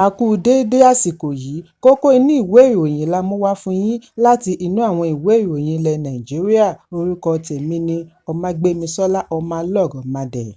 A kú déédé àsìkò yìí, kókó inú ìwé ìròyìn la mú wá fún yín láti inú àwọn ìwé ìròyìn ilẹ̀ Nàìjíríà. Orúkọ tèmi ni Ọmágbémisọ́lá Ọmọlọ́rọ̀mọdẹ̀.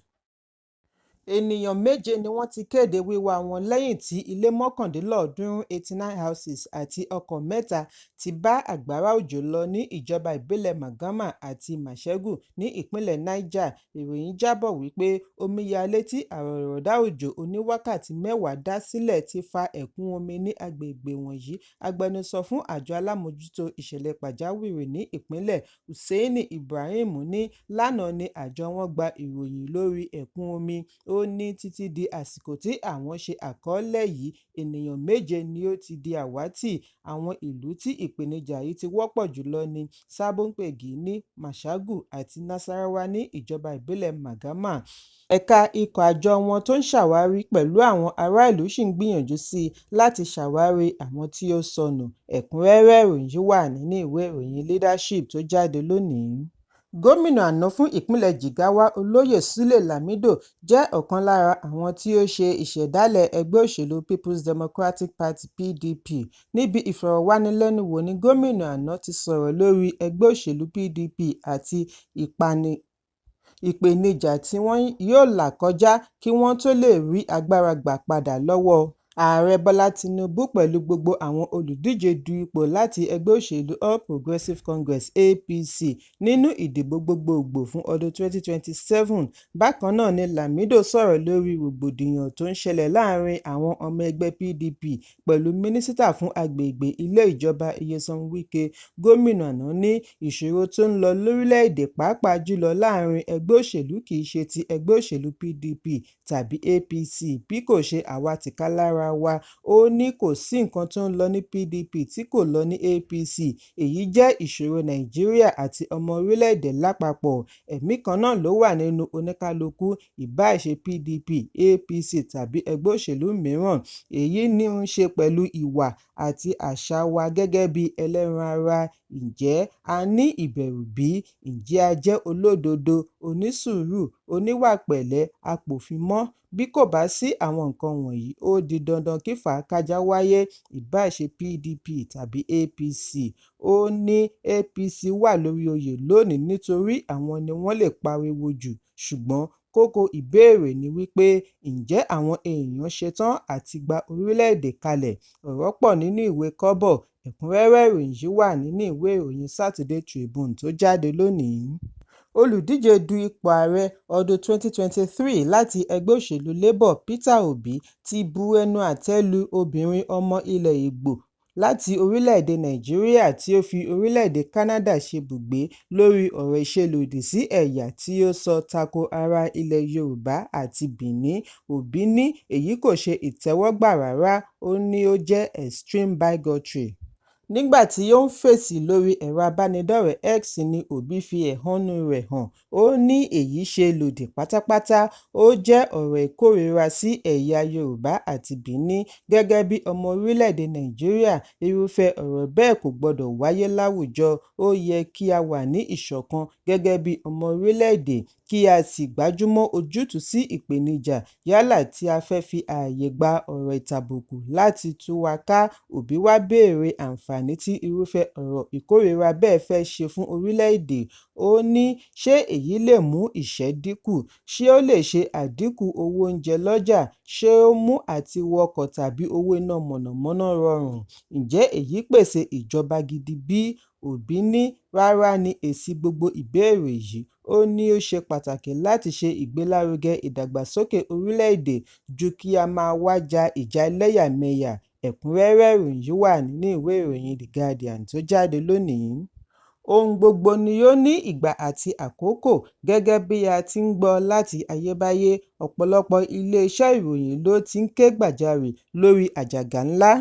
Ènìyàn 7 ni wọ́n ti kéde wíwá wọn lẹ́yìn tí ilé 89 89 houses àti ọkọ̀ 3 ti bá àgbàrá òjò lọ ní ìjọba ìbílẹ̀ Magama àti Mashegu ní ìpínlẹ̀ Niger. Ìròyìn jábọ̀ wípé omíyalé tí àrọ̀rọ̀dá òjò oníwákàtí 10 dá sílẹ̀ ti fa ẹ̀kún omi ní agbègbè wọ̀nyí. Agbẹnusọ fún àjọ alámòjútó ìṣẹ̀lẹ̀ pàjáwìrì ní ìpínlẹ̀, Hussaini Ibrahim, ní lánàá ni àjọ wọn gba ìròyìn lórí ẹ̀kún omi. Ó ní títí di àsìkò tí àwọn ṣe àkọọ́lẹ̀ yìí, ènìyàn 7 ni ó ti di àwátì. Àwọn ìlú tí ìpèníjà yìí ti wọ́pọ̀ jùlọ ní Sabon-Pegi ní Mashegu àti Nasarawa ní ìjọba ìbílẹ̀ Magama. Ẹ̀ka ikọ̀ àjọ wọn tó ń ṣàwárí pẹ̀lú àwọn ará ìlú ṣì ń gbìyànjú sí láti ṣàwárí àwọn tí ó sọnù. Ẹ̀kúnrẹ́rẹ́ ìròyìn wà nínú ìwé ìròyìn Leadership tó jáde lónìí. Gómìnà àná fún ìpínlẹ̀ Jigawa, Olóyè Sule Lamido, jẹ́ ọ̀kan lára àwọn tí ó ṣe ìṣẹ̀dálẹ̀ ẹgbẹ́ òṣèlú People's Democratic Party (PDP). Níbi ìfọ̀rọ̀wánilẹ́nuwò ni gómìnà àná ti sọ̀rọ̀ lórí ẹgbẹ́ òṣèlú PDP àti ìpèníjà tí wọ́n yóò là kọjá kí wọ́n tó lè rí agbára gbà padà lọ́wọ́ Ààrẹ Bọ́lá Tinubu pẹ̀lú gbogbo àwọn olùdíje du ipò láti ẹgbẹ́ òṣèlú All Progressives Congress (APC) nínú ìdìbò gbogbogbò fún ọdún 2027. Bákan náà ni Lamido sọ̀rọ̀ lórí rògbòdìyàn tó ń ṣẹlẹ̀ láàrin àwọn ọmọ ẹgbẹ́ PDP pẹ̀lú mínísítà fún agbègbè ilé ìjọba Nyesom Wike. Gómìnà àná ní ìṣòro tó ń lọ lórílẹ̀-èdè pàápàá jùlọ láàrin ẹgbẹ́ òṣèlú kì í ṣe ti ẹgbẹ́ òṣèlú PDP tàbí APC bí kò ṣe àwa tìkálára wa. Ó ní kò sí nǹkan tó ń lọ ní PDP tí kò lọ ní APC. Èyí jẹ́ ìṣòro Nàìjíríà àti ọmọ orílẹ̀-èdè lápapọ̀. Ẹ̀mí kan náà ló wà nínú oníkálukú, ìbáà ṣe PDP, APC tàbí ẹgbẹ́ òṣèlú mìíràn. Èyí ní ń ṣe pẹ̀lú ìwà àti àṣà wa gẹ́gẹ́ bí ẹlẹ́ran ara. Ǹjẹ́ a ní ìbẹ̀rù bí? Ǹjẹ́ a jẹ́ olódodo, onísùúrù, oníwà pẹ̀lẹ́, apòfin-mọ́? Bí kò bá sí àwọn nǹkan wọ̀nyí, ó di dandan kí fàákájà wáyé, ìbáà ṣe PDP tàbí APC. Ó ní APC wà lórí oyè lónìí nítorí àwọn ni wọ́n lè pariwo jù. Ṣùgbọ́n kókó ìbéèrè ni wípé ǹjẹ́ àwọn èèyàn ṣetán àti gba orílẹ̀-èdè kalẹ̀? Ọ̀rọ̀ pọ̀ nínú ìwé kọ́bọ̀. Ẹ̀kúnrẹ́rẹ́ ìròyìn yìí wà nínú ìwé ìròyìn Saturday Tribune tó jáde lónìí. Olùdíje du ipò ààrẹ ọdún 2023 láti ẹgbẹ́ òṣèlú Labour, Peter Obi, ti bu ẹnu àtẹ́ lu obìnrin ọmọ ilẹ̀ Ìgbò láti orílẹ̀-èdè Nàìjíríà tí ó fi orílẹ̀-èdè Canada ṣebùgbé lórí ọ̀rọ̀ ìṣelòdì sí ẹ̀yà tí ó sọ tako ará ilẹ̀ Yorùbá àti Benin. Obi ní èyí kò ṣe ìtẹ́wọ́gbà rárá, ó ní ó jẹ́ extreme bigotry. Nígbà tí ó ń fèsì lórí ẹ̀rọ abánidọ́rẹ̀ẹ́ X ni Obi fi ẹ̀hónú rẹ̀ hàn. Ó ní èyí ṣe lòdì pátápátá, ó jẹ́ ọ̀rọ̀ ìkórìíra sí ẹ̀yà Yorùbá àti Benin. Gẹ́gẹ́ bí ọmọ orílẹ̀-èdè Nàìjíríà, irúfẹ́ ọ̀rọ̀ bẹ́ẹ̀ kò gbọdọ̀ wáyé láwùjọ. Ó yẹ kí a wà ní ìṣọ̀kan gẹ́gẹ́ bí ọmọ orílẹ̀-èdè, kí a sì gbájúmọ́ ojútùú sí ìpèníjà yálà tí a fẹ́ fi ààyè gba ọ̀rọ̀ ìtàbùkù láti tú wa ká. Obi wá béèrè àǹfààní tí irúfẹ́ ọ̀rọ̀ ìkórìíra bẹ́ẹ̀ fẹ́ ṣe fún orílẹ̀-èdè. Ó ní ṣé èyí lè mú ìṣẹ́ dínkù? Ṣé ó lè ṣe àdínkù owó oúnjẹ lọ́jà? Ṣé ó mú àti wọkọ̀ tàbí owó iná mọ̀nàmọ́ná rọrùn? Ǹjẹ́ èyí pèsè ìjọba gidi bí? Obi ní rárá ni èsì gbogbo ìbéèrè yìí. Ó ní ó ṣe pàtàkì láti ṣe ìgbélárugẹ ìdàgbàsókè orílẹ̀-èdè ju kí a máa wá ja ìjà ẹlẹ́yàmẹyà. Ẹ̀kúnrẹ́rẹ́ ìròyìn yìí wà nínú ìwé ìròyìn The Guardian tó jáde lónìí. Ohun gbogbo ni ó ní ìgbà àti àkókò. Gẹ́gẹ́ bí a ti ń gbọ́ láti ayébáyé, ọ̀pọ̀lọpọ̀ ilé-iṣẹ́ ìròyìn ló ti ń ké gbàjarè lórí àjàgà ńlá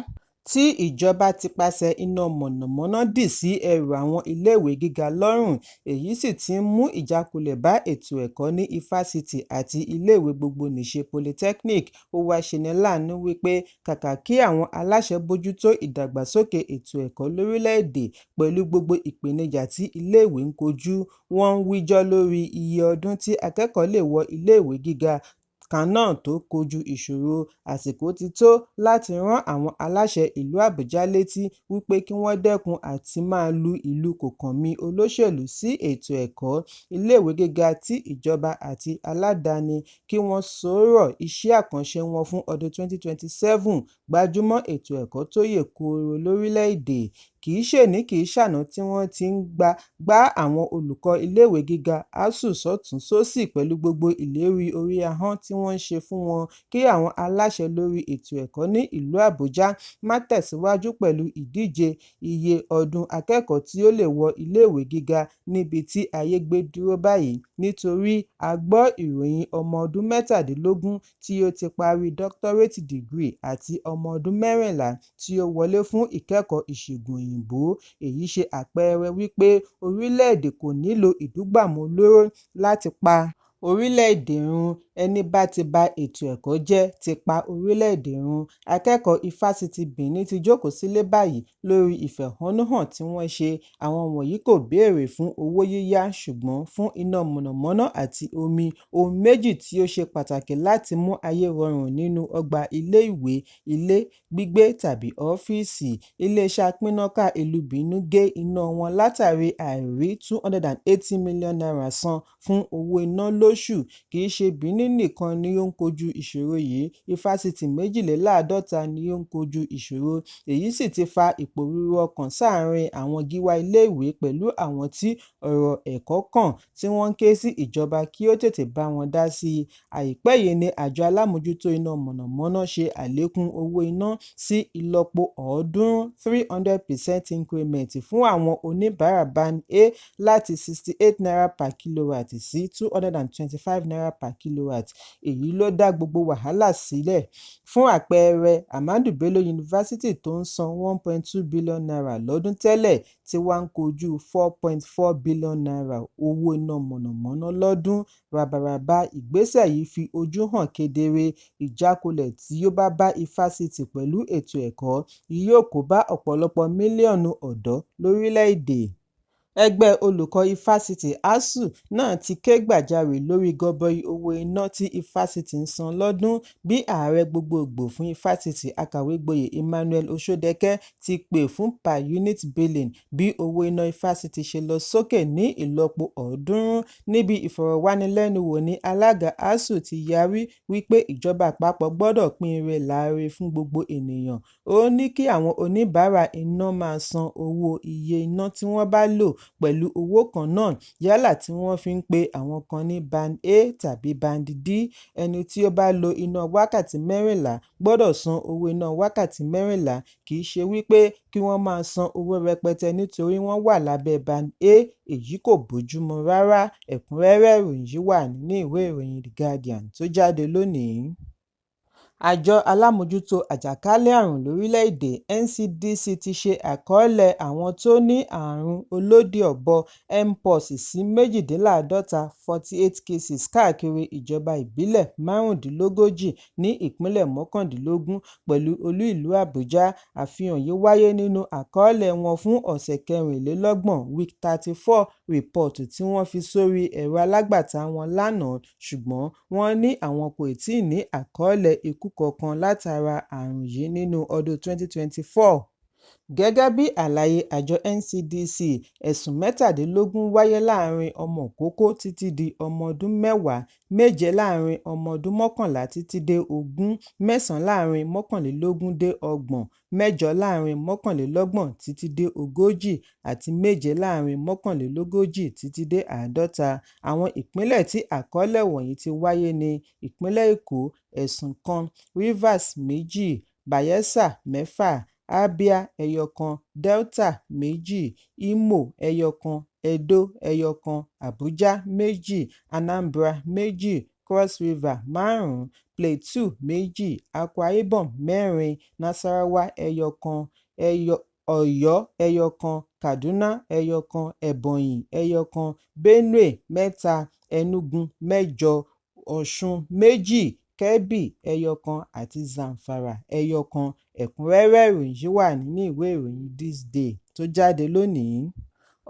tí ìjọba ti pàṣẹ iná mọ̀nàmọ́ná dì sí ẹrù àwọn iléèwé gíga lọ́rùn. Èyí sì ti ń mú ìjákulẹ̀ bá ètò ẹ̀kọ́ ní ifásitì àti iléèwé gbogbonìṣe polytechnic. Ó wá ṣeni láàánú wípé kàkà kí àwọn aláṣẹ bójútó ìdàgbàsókè ètò ẹ̀kọ́ lórílẹ̀-èdè pẹ̀lú gbogbo ìpèníjà tí iléèwé ń kojú, wọ́n ń wíjọ́ lórí iye ọdún tí akẹ́kọ̀ọ́ lè wọ iléèwé gíga kan náà tó kojú ìṣòro. Àsìkò ti tó láti rán àwọn aláṣẹ ìlú Àbújá létí wípé kí wọ́n dẹ́kun àti máa lu ìlù kòkànmí olóṣèlú sí ètò ẹ̀kọ́. Iléèwé gíga ti ìjọba àti aládàáni kí wọ́n sọ̀rọ̀ iṣẹ́ àkànṣe wọn fún ọdún 2027 gbájúmọ́ ètò ẹ̀kọ́ tó yè kooro lórílẹ̀-èdè. Kìí ṣèní kìí ṣàná tí wọ́n ti ń gbá àwọn olùkọ́ iléèwé gíga ASUU sọ́tùn sósì pẹ̀lú gbogbo ìlérí orí ahọ́n tí wọ́n ń ṣe fún wọn kí àwọn aláṣẹ lórí ètò ẹ̀kọ́ ní ìlú Àbújá má tẹ̀síwájú pẹ̀lú ìdíje iye ọdún akẹ́kọ̀ọ́ tí ó lè wọ iléèwé gíga níbi tí ayé gbé dúró báyìí, nítorí a gbọ́ ìròyìn ọmọ ọdún 17 tí ó ti parí doctorate degree àti ọmọ ọdún 14 tí ó wọlé fún ìkẹ́kọ̀ọ́ ìṣègùn òyìnbó. Èyí ṣe àpẹẹrẹ wípé orílẹ̀-èdè kò nílò ìdúgbàmù olóró láti pa orílẹ̀-èdè run. Ẹni bá ti ba ètò ẹ̀kọ́ jẹ́ ti pa orílẹ̀-èdè run. Akẹ́kọ̀ọ́ ifásitì Benin ti jókòó sílé báyìí lórí ìfẹ̀hónúhàn tí wọ́n ṣe. Àwọn wọ̀nyí kò béèrè fún owó yíyá ṣùgbọ́n fún iná mọ̀nàmọ́ná àti omi, ohun méjì tí ó ṣe pàtàkì láti mú ayé rọrùn nínú ọgbà ilé-ìwé, ilé gbígbé tàbí ọ́fíìsì. Iléeṣẹ́ apínnáká ìlú Benin gé iná wọn látàrí àìrí n280 mílíọ̀nù san fún owó iná lóṣù. Kì í ṣe Benin nìkan ni ó ń kojú ìṣòro yìí, ifásitì 52 ni ó ń kojú ìṣòro. Èyí sì ti fa ìpòrúurú ọkàn sáàárín àwọn gíwá iléèwé pẹ̀lú àwọn tí ọ̀rọ̀ ẹ̀kọ́ kàn, tí wọ́n ń ké sí ìjọba kí ó tètè bá wọn dá sí i. Àìpẹ́ yìí ni àjọ alámòójútó iná mọ̀nàmọ́ná ṣe àlékún owó iná sí ìlọ́po 300% increment fún àwọn oníbàárà band A láti n68 per kilowatt sí n225 per kilowatt. Èyí ló dá gbogbo wàhálà sílẹ̀. Fún àpẹẹrẹ, Ahmadu Bello University tó ń san n1.2 billion lọ́dún tẹ́lẹ̀ ti wá ń kojú n4.4 billion owó iná mọ̀nàmọ́ná lọ́dún. Ràbàràbà ìgbésẹ̀ yìí fi ojú hàn kedere. Ìjákulẹ̀ tí ó bá ifásitì pẹ̀lú ètò ẹ̀kọ́ yóò kó bá ọ̀pọ̀lọpọ̀ mílíọ̀nù ọ̀dọ́ lórílẹ̀-èdè. Ẹgbẹ́ olùkọ́ ifásitì ASUU náà ti ké gbàjarè lórí gọbọi owó iná tí ifásitì ń san lọ́dún. Bí ààrẹ gbogboògbò fún ifásitì akàwégboyè Emmanuel Osodeke ti pè fún per unit billing bí owó iná ifásitì ṣe lọ sókè ní ìlọ́po 300. Níbi ìfọ̀rọ̀wánilẹ́nuwò ní alága ASUU ti yarí wípé ìjọba àpapọ̀ gbọ́dọ̀ pín ire láre fún gbogbo ènìyàn. Ó ní kí àwọn oníbàárà iná máa san owó iye iná tí wọ́n bá lò pẹ̀lú owó kan náà, yálà tí wọ́n fi ń pe àwọn kan ní band A tàbí band D. Ẹni tí ó bá lo iná wákàtí 14 gbọ́dọ̀ san owó iná wákàtí 14. Kì í ṣe wípé kí wọ́n máa san owó rẹpẹtẹ nítorí wọ́n wà lábẹ́ band A. Èyí kò bójúmu rárá. Ẹ̀kúnrẹ́rẹ́ ìròyìn yìí wà nínú ìwé ìròyìn The Guardian tó jáde lónìí. Àjọ alámòójútó àjàkálẹ̀ àrùn lórílẹ̀-èdè NCDC ti ṣe àkọọ́lẹ̀ àwọn tó ní àrùn olódì ọ̀bọ mpox sí 48 48 cases káàkiri ìjọba ìbílẹ̀ 35 ní ìpínlẹ̀ 19 pẹ̀lú olú ìlú Àbújá. Àfihàn yìí wáyé nínú àkọọ́lẹ̀ wọn fún ọ̀sẹ̀ 24 week 34 report tí wọ́n fi sórí ẹ̀rọ alágbàtà wọn lánàá, ṣùgbọ́n wọ́n ní àwọn kò tíì ní àkọọ́lẹ̀ ikú kankan látara àrùn yìí nínú ọdún 2024. Gẹ́gẹ́ bí àlàyé àjọ NCDC, ẹ̀sùn 17 wáyé láàrin ọmọ ìkókó títí di ọmọ ọdún 10, 7 láàrin ọmọ ọdún 11 títí dé 20, 9 láàrin 21 dé 30, 8 láàrin 31 títí dé 40 àti 7 láàrin 41 títí dé 50. Àwọn ìpínlẹ̀ tí àkọọ́lẹ̀ wọ̀nyí ti wáyé ní ìpínlẹ̀ Èkó, ẹ̀sùn 1, Rivers 2, Bayelsa 6, Abia 1, Delta 2, Imo 1, Edo 1, Abuja 2, Anambra 2, Cross River 5, Plateau 2, Akwa Ibom 4, Nasarawa 1, Ọ̀yọ́ 1, Kaduna 1, Ebonyi 1, Benue 3, Enugu 8, Ọ̀ṣun 2, Kebbi 1 àti Zamfara 1. Ẹ̀kúnrẹ́rẹ́ ìròyìn yìí wà nínú ìwé ìròyìn This Day tó jáde lónìí.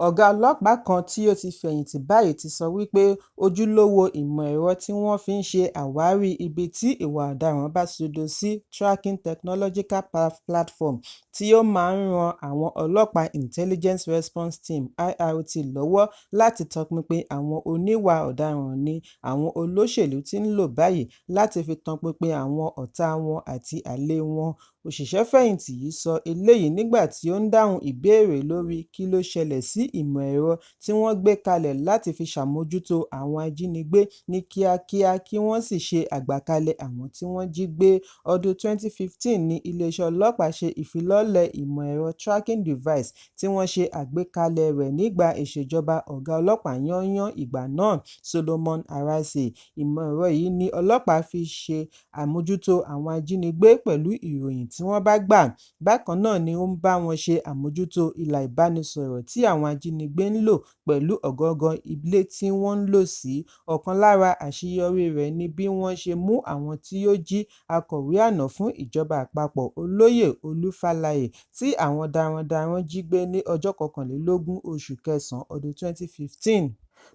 Ọ̀gá ọlọ́pàá kan tí ó ti fẹ̀yìntì báyìí ti sọ wípé ojúlówó ìmọ̀ ẹ̀rọ tí wọ́n fi ń ṣe àwárí ibi tí ìwà ọ̀daràn bá sodo sí Tracking Technological Platform tí ó máa ń ran àwọn ọlọ́pàá Intelligence Response Team IRT lọ́wọ́ láti tọpinpin àwọn oníwà ọ̀daràn ni àwọn olóṣèlú ti ń lò báyìí láti fi tọpinpin àwọn ọ̀tá wọn àti àlè wọn. Òṣìṣẹ́fẹ̀yìntì yìí sọ eléyìí nígbà tí ó ń dáhùn ìbéèrè lórí kí ló ṣẹlẹ̀ sí ìmọ̀ ẹ̀rọ tí wọ́n gbé kalẹ̀ láti fi ṣàmójútó àwọn ajínigbé ní kíákíá kí wọ́n sì ṣe àgbàkalẹ̀ àwọn tí wọ́n jí gbé. Ọdún 2015 ni iléeṣẹ́ ọlọ́pàá ṣe ìfilọ́lẹ̀ ìmọ̀ ẹ̀rọ tracking device tí wọ́n ṣe àgbékalẹ̀ rẹ̀ nígbà ìṣèjọba ọ̀gá ọlọ́pàá yányán ìgbà náà Solomon Arase. Ìmọ̀ ẹ̀rọ yìí ni ọlọ́pàá fi ṣe àmójútó àwọn ajínigbé pẹ̀lú ìròyìn tí wọ́n bá gbà. Bákan náà ni ó ń bá wọn ṣe àmójútó ìlà ìbánisọ̀rọ̀ tí àwọn ajínigbé ń lò pẹ̀lú ọ̀gọ̀ọ̀gọ̀ ilé tí wọ́n ń lò sí. Ọ̀kan lára àṣeyọrí rẹ̀ ni bí wọ́n ṣe mú àwọn tí ó jí akọ̀wé àná fún ìjọba àpapọ̀ Olóyè Olúfálàyé tí àwọn darandaran jí gbé ní ọjọ́ 21 oṣù kẹsàn-án ọdún 2015.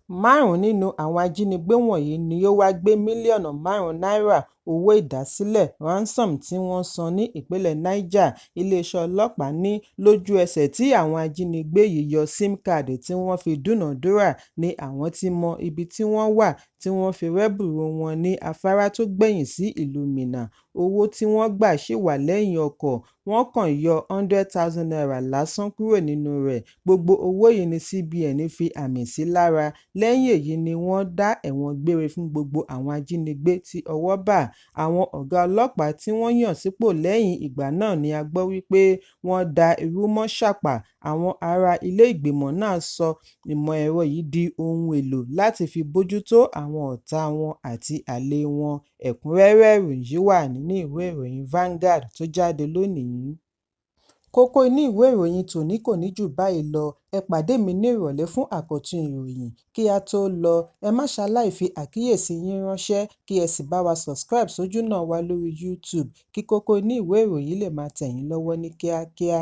5 nínú àwọn ajínigbé wọ̀nyí ni ó wá gbé mílíọ̀nù 5 náírà owó ìdásílẹ̀ ransom tí wọ́n san ní ìpínlẹ̀ Niger. Iléeṣẹ́ ọlọ́pàá ní lójú ẹsẹ̀ tí àwọn ajínigbé yìí yọ SIM card tí wọ́n fi dúnàádúrà ni àwọn ti mọ ibi tí wọ́n wà tí wọ́n fi rẹ́bùrú wọn ní afárá tó gbẹ̀yìn sí ìlú Minna. Owó tí wọ́n gbà ṣì wà lẹ́yìn ọkọ̀, wọ́n kàn yọ 100,000 naira lásán kúrò nínú rẹ̀. Gbogbo owó yìí ni CBN fi àmì sí lára. Lẹ́yìn èyí ni wọ́n dá ẹ̀wọ̀n gbére fún gbogbo àwọn ajínigbé tí ọwọ́ bà. Àwọn ọ̀gá ọlọ́pàá tí wọ́n yàn sípò lẹ́yìn ìgbà náà ni a gbọ́ wípé wọ́n da irú mọ́ ṣàpá. Àwọn ará ilé ìgbìmọ̀ náà sọ ìmọ̀ ẹ̀rọ yìí di ohun èlò láti fi bójútó àwọn ọ̀tá wọn àti àlè wọn. Ẹ̀kúnrẹ́rẹ́ ìròyìn yìí wà nínú ìwé ìròyìn Vanguard tó jáde lónìí. Kókó inú ìwé ìròyìn tòní kò ní jù báyìí lọ. Ẹ pàdé mi ní ìrọ̀lẹ́ fún àkọ́tún ìròyìn. Kí a tó lọ, ẹ má ṣaláì fi àkíyèsí yín ránṣẹ́ kí ẹ sì bá wa subscribe sójú náà wa lórí YouTube kí kókó inú ìwé ìròyìn lè máa tẹ̀ yín lọ́wọ́ ní kíákíá.